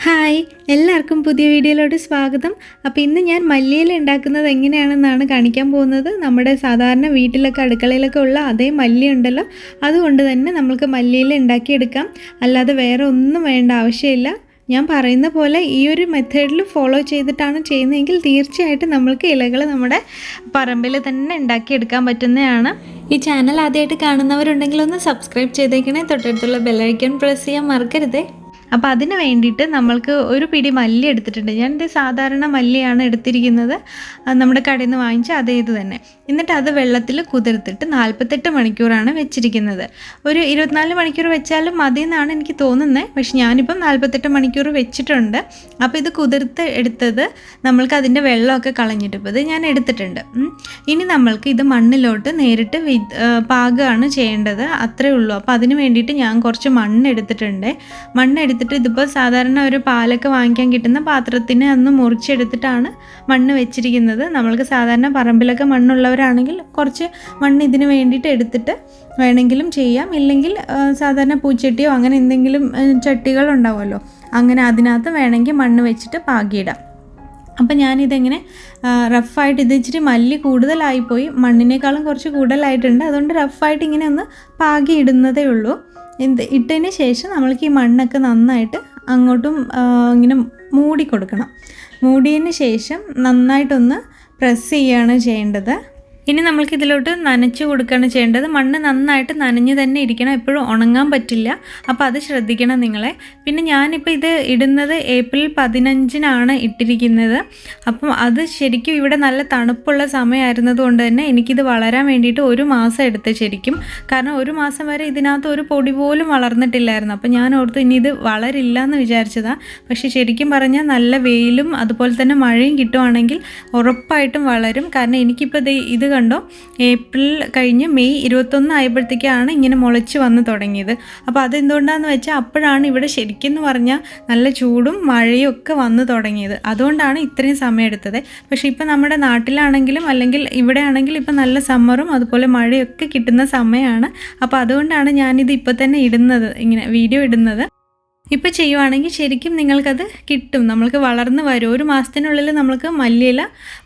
Hi, എല്ലാവർക്കും പുതിയ വീഡിയോയിലോട്ട് സ്വാഗതം. അപ്പോൾ ഇന്ന് ഞാൻ മല്ലിയില ഉണ്ടാക്കുന്നത് എങ്ങനെയാണെന്നാണ് കാണിക്കാൻ പോകുന്നത്. നമ്മുടെ സാധാരണ വീട്ടിലൊക്കെ അടുക്കളയിലൊക്കെ ഉള്ള അതേ മല്ലി ഉണ്ടല്ലോ, അതുകൊണ്ട് തന്നെ നമുക്ക് മല്ലിയില ഉണ്ടാക്കിയെടുക്കാം. അല്ലാതെ വേറെ ഒന്നും വേണ്ട ആവശ്യമില്ല. ഞാൻ പറയുന്ന പോലെ ഈ ഒരു മെത്തേഡിൽ ഫോളോ ചെയ്തിട്ടാണ് ചെയ്യുന്നതെങ്കിൽ തീർച്ചയായിട്ടും നമ്മൾക്ക് ഇലകൾ നമ്മുടെ പറമ്പിൽ തന്നെ ഉണ്ടാക്കിയെടുക്കാൻ പറ്റുന്നതാണ്. ഈ ചാനൽ ആദ്യമായിട്ട് കാണുന്നവരുണ്ടെങ്കിൽ ഒന്ന് സബ്സ്ക്രൈബ് ചെയ്തേക്കണേ. തൊട്ടടുത്തുള്ള ബെല്ലൈക്കൺ പ്രസ് ചെയ്യാൻ മറക്കരുതേ. അപ്പോൾ അതിന് വേണ്ടിയിട്ട് നമ്മൾക്ക് ഒരു പിടി മല്ലി എടുത്തിട്ടുണ്ട്. ഞാനിത് സാധാരണ മല്ലിയാണ് എടുത്തിരിക്കുന്നത്, നമ്മുടെ കടയിൽ നിന്ന് വാങ്ങിച്ച അതേ ഇത് തന്നെ. എന്നിട്ട് അത് വെള്ളത്തിൽ കുതിർത്തിട്ട് 48 മണിക്കൂറാണ് വെച്ചിരിക്കുന്നത്. ഒരു 24 മണിക്കൂർ വെച്ചാലും മതി എന്നാണ് എനിക്ക് തോന്നുന്നത്. പക്ഷെ ഞാനിപ്പം 48 മണിക്കൂർ വെച്ചിട്ടുണ്ട്. അപ്പോൾ ഇത് കുതിർത്ത് എടുത്തത് നമ്മൾക്ക് അതിൻ്റെ വെള്ളമൊക്കെ കളഞ്ഞിട്ട് ഇപ്പോൾ ഇത് ഞാൻ എടുത്തിട്ടുണ്ട്. ഇനി നമ്മൾക്ക് ഇത് മണ്ണിലോട്ട് നേരിട്ട് പാകമാണ് ചെയ്യേണ്ടത്, അത്രേ ഉള്ളൂ. അപ്പോൾ അതിന് വേണ്ടിയിട്ട് ഞാൻ കുറച്ച് മണ്ണ് എടുത്തിട്ടുണ്ട്. ഇതിപ്പോൾ സാധാരണ ഒരു പാലൊക്കെ വാങ്ങിക്കാൻ കിട്ടുന്ന പാത്രത്തിന് അന്ന് മുറിച്ചെടുത്തിട്ടാണ് മണ്ണ് വെച്ചിരിക്കുന്നത്. നമ്മൾക്ക് സാധാരണ പറമ്പിലൊക്കെ മണ്ണുള്ളവരാണെങ്കിൽ കുറച്ച് മണ്ണ് ഇതിന് വേണ്ടിയിട്ട് എടുത്തിട്ട് വേണമെങ്കിലും ചെയ്യാം. ഇല്ലെങ്കിൽ സാധാരണ പൂച്ചട്ടിയോ അങ്ങനെ എന്തെങ്കിലും ചട്ടികളുണ്ടാവുമല്ലോ, അങ്ങനെ അതിനകത്ത് വേണമെങ്കിൽ മണ്ണ് വെച്ചിട്ട് പാകിയിടാം. അപ്പം ഞാനിതെങ്ങനെ റഫായിട്ട് ഇത് ഇച്ചിരി മല്ലി കൂടുതലായിപ്പോയി, മണ്ണിനേക്കാളും കുറച്ച് കൂടുതലായിട്ടുണ്ട്. അതുകൊണ്ട് റഫായിട്ട് ഇങ്ങനെ ഒന്ന് പാകി ഇടുന്നതേ ഉള്ളൂ. ഇട്ടതിന് ശേഷം നമ്മൾക്ക് ഈ മണ്ണൊക്കെ നന്നായിട്ട് അങ്ങോട്ടും ഇങ്ങനെ മൂടി കൊടുക്കണം. മൂടിയതിന് ശേഷം നന്നായിട്ടൊന്ന് പ്രസ് ചെയ്യുകയാണ് ചെയ്യേണ്ടത്. ഇനി നമ്മൾക്ക് ഇതിലോട്ട് നനച്ച് കൊടുക്കുകയാണ് ചെയ്യേണ്ടത്. മണ്ണ് നന്നായിട്ട് നനഞ്ഞ് തന്നെ ഇരിക്കണം, എപ്പോഴും ഉണങ്ങാൻ പറ്റില്ല. അപ്പോൾ അത് ശ്രദ്ധിക്കണം നിങ്ങളെ. പിന്നെ ഞാനിപ്പോൾ ഇത് ഇടുന്നത് ഏപ്രിൽ 15-നാണ് ഇട്ടിരിക്കുന്നത്. അപ്പം അത് ശരിക്കും ഇവിടെ നല്ല തണുപ്പുള്ള സമയമായിരുന്നത് കൊണ്ട് തന്നെ എനിക്കിത് വളരാൻ വേണ്ടിയിട്ട് 1 മാസം എടുത്ത് ശരിക്കും. കാരണം 1 മാസം വരെ ഇതിനകത്ത് ഒരു പൊടി പോലും വളർന്നിട്ടില്ലായിരുന്നു. അപ്പോൾ ഞാൻ ഓർത്ത് ഇനി ഇത് വളരില്ല എന്ന് വിചാരിച്ചതാണ്. പക്ഷേ ശരിക്കും പറഞ്ഞാൽ നല്ല വെയിലും അതുപോലെ തന്നെ മഴയും കിട്ടുവാണെങ്കിൽ ഉറപ്പായിട്ടും വളരും. കാരണം എനിക്കിപ്പോൾ ഇത് കണ്ടോ, ഏപ്രിൽ കഴിഞ്ഞ് മെയ് 21 ആയപ്പോഴത്തേക്കാണ് ഇങ്ങനെ മുളച്ച് വന്ന് തുടങ്ങിയത്. അപ്പോൾ അതെന്തുകൊണ്ടാണെന്ന് വെച്ചാൽ അപ്പോഴാണ് ഇവിടെ ശരിക്കും എന്ന് പറഞ്ഞാൽ നല്ല ചൂടും മഴയും ഒക്കെ വന്ന് തുടങ്ങിയത്. അതുകൊണ്ടാണ് ഇത്രയും സമയം എടുത്തത്. പക്ഷേ ഇപ്പോൾ നമ്മുടെ നാട്ടിലാണെങ്കിലും അല്ലെങ്കിൽ ഇവിടെ ആണെങ്കിലും ഇപ്പം നല്ല സമ്മറും അതുപോലെ മഴയൊക്കെ കിട്ടുന്ന സമയമാണ്. അപ്പോൾ അതുകൊണ്ടാണ് ഞാനിത് ഇപ്പോൾ തന്നെ ഇടുന്നത്, ഇങ്ങനെ വീഡിയോ ഇടുന്നത്. ഇപ്പോൾ ചെയ്യുവാണെങ്കിൽ ശരിക്കും നിങ്ങൾക്കത് കിട്ടും, നമ്മൾക്ക് വളർന്ന് വരും. 1 മാസത്തിനുള്ളിൽ നമ്മൾക്ക് മല്ലിയില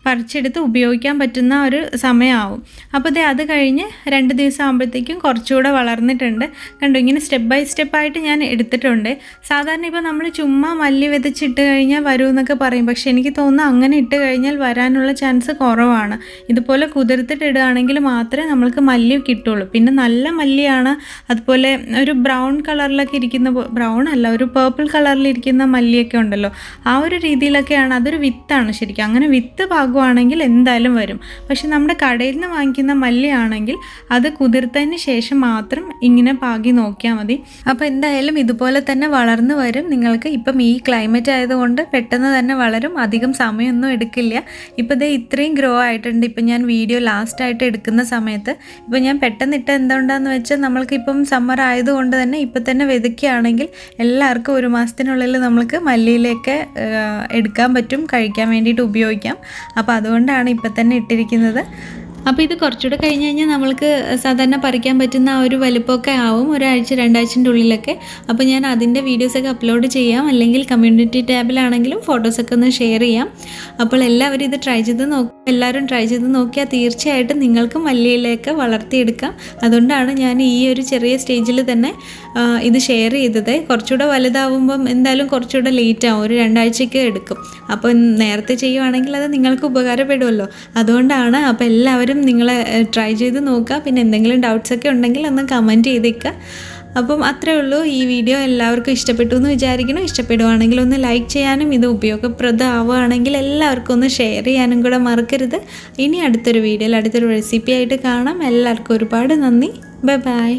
പറിച്ചെടുത്ത് ഉപയോഗിക്കാൻ പറ്റുന്ന ഒരു സമയമാവും. അപ്പോൾ അത് കഴിഞ്ഞ് 2 ദിവസം ആകുമ്പോഴത്തേക്കും കുറച്ചുകൂടെ വളർന്നിട്ടുണ്ട്. കണ്ടു, ഇങ്ങനെ സ്റ്റെപ്പ് ബൈ സ്റ്റെപ്പായിട്ട് ഞാൻ എടുത്തിട്ടുണ്ട്. സാധാരണ ഇപ്പോൾ നമ്മൾ ചുമ്മാ മല്ലി വിതച്ചിട്ട് കഴിഞ്ഞാൽ വരുമെന്നൊക്കെ പറയും. പക്ഷേ എനിക്ക് തോന്നുന്നു അങ്ങനെ ഇട്ട് കഴിഞ്ഞാൽ വരാനുള്ള ചാൻസ് കുറവാണ്. ഇതുപോലെ കുതിർത്തിട്ട് ഇടുകയാണെങ്കിൽ മാത്രമേ നമ്മൾക്ക് മല്ലി കിട്ടുള്ളൂ. പിന്നെ നല്ല മല്ലിയാണ്, അതുപോലെ ഒരു ബ്രൗൺ കളറിലൊക്കെ ഇരിക്കുന്ന, ബ്രൗൺ അല്ല, ഒരു പേർപ്പിൾ കളറിലിരിക്കുന്ന മല്ലിയൊക്കെ ഉണ്ടല്ലോ, ആ ഒരു രീതിയിലൊക്കെയാണ്. അതൊരു വിത്താണ് ശരിക്കും. അങ്ങനെ വിത്ത് പാകുവാണെങ്കിൽ എന്തായാലും വരും. പക്ഷെ നമ്മുടെ കടയിൽ നിന്ന് വാങ്ങിക്കുന്ന മല്ലിയാണെങ്കിൽ അത് കുതിർത്തതിന് ശേഷം മാത്രം ഇങ്ങനെ പാകി നോക്കിയാൽ മതി. അപ്പോൾ എന്തായാലും ഇതുപോലെ തന്നെ വളർന്നു വരും. നിങ്ങൾക്ക് ഇപ്പം ഈ ക്ലൈമറ്റ് ആയതുകൊണ്ട് പെട്ടെന്ന് തന്നെ വളരും, അധികം സമയമൊന്നും എടുക്കില്ല. ഇപ്പോൾ ഇത് ഇത്രയും ഗ്രോ ആയിട്ടുണ്ട്. ഇപ്പം ഞാൻ വീഡിയോ ലാസ്റ്റായിട്ട് എടുക്കുന്ന സമയത്ത് ഇപ്പോൾ ഞാൻ പെട്ടെന്ന് ഇട്ട എന്തുകൊണ്ടാണെന്ന് വെച്ചാൽ നമ്മൾക്കിപ്പം സമ്മർ ആയതുകൊണ്ട് തന്നെ ഇപ്പം തന്നെ വിതയ്ക്കുകയാണെങ്കിൽ എല്ലാവർക്കും 1 മാസത്തിനുള്ളിൽ നമ്മൾക്ക് മല്ലിയിലയൊക്കെ എടുക്കാൻ പറ്റും, കഴിക്കാൻ വേണ്ടിയിട്ട് ഉപയോഗിക്കാം. അപ്പോൾ അതുകൊണ്ടാണ് ഇപ്പം തന്നെ ഇട്ടിരിക്കുന്നത്. അപ്പോൾ ഇത് കുറച്ചുകൂടെ കഴിഞ്ഞ് കഴിഞ്ഞാൽ നമ്മൾക്ക് സാധാരണ പറിക്കാൻ പറ്റുന്ന ആ ഒരു വലുപ്പമൊക്കെ ആവും, 1 ആഴ്ച 2 ആഴ്ചൻ്റെ ഉള്ളിലൊക്കെ. അപ്പോൾ ഞാൻ അതിൻ്റെ വീഡിയോസൊക്കെ അപ്ലോഡ് ചെയ്യാം, അല്ലെങ്കിൽ കമ്മ്യൂണിറ്റി ടാബിലാണെങ്കിലും ഫോട്ടോസൊക്കെ ഒന്ന് ഷെയർ ചെയ്യാം. അപ്പോൾ എല്ലാവരും ഇത് എല്ലാവരും ട്രൈ ചെയ്ത് നോക്കിയാൽ തീർച്ചയായിട്ടും നിങ്ങൾക്ക് മല്ലിയിലയൊക്കെ വളർത്തിയെടുക്കാം. അതുകൊണ്ടാണ് ഞാൻ ഈ ഒരു ചെറിയ സ്റ്റേജിൽ തന്നെ ഇത് ഷെയർ ചെയ്തത്. കുറച്ചുകൂടെ വലുതാവുമ്പം എന്തായാലും കുറച്ചുകൂടെ ലേറ്റ് ആവും, ഒരു 2 ആഴ്ചയ്ക്ക് എടുക്കും. അപ്പോൾ നേരത്തെ ചെയ്യുവാണെങ്കിൽ അത് നിങ്ങൾക്ക് ഉപകാരപ്പെടുമല്ലോ, അതുകൊണ്ടാണ്. അപ്പോൾ എല്ലാവരും നിങ്ങൾ ട്രൈ ചെയ്ത് നോക്കുക. പിന്നെ എന്തെങ്കിലും ഡൗട്ട്സൊക്കെ ഉണ്ടെങ്കിൽ ഒന്ന് കമൻറ്റ് ചെയ്തേക്കുക. അപ്പം അത്രേ ഉള്ളൂ. ഈ വീഡിയോ എല്ലാവർക്കും ഇഷ്ടപ്പെട്ടു എന്ന് വിചാരിക്കണം. ഇഷ്ടപ്പെടുവാണെങ്കിൽ ഒന്ന് ലൈക്ക് ചെയ്യാനും ഇത് ഉപയോഗപ്രദമാവുകയാണെങ്കിൽ എല്ലാവർക്കും ഒന്ന് ഷെയർ ചെയ്യാനും കൂടെ മറക്കരുത്. ഇനി അടുത്തൊരു വീഡിയോയിൽ അടുത്തൊരു റെസിപ്പി ആയിട്ട് കാണാം. എല്ലാവർക്കും ഒരുപാട് നന്ദി. Bye bye.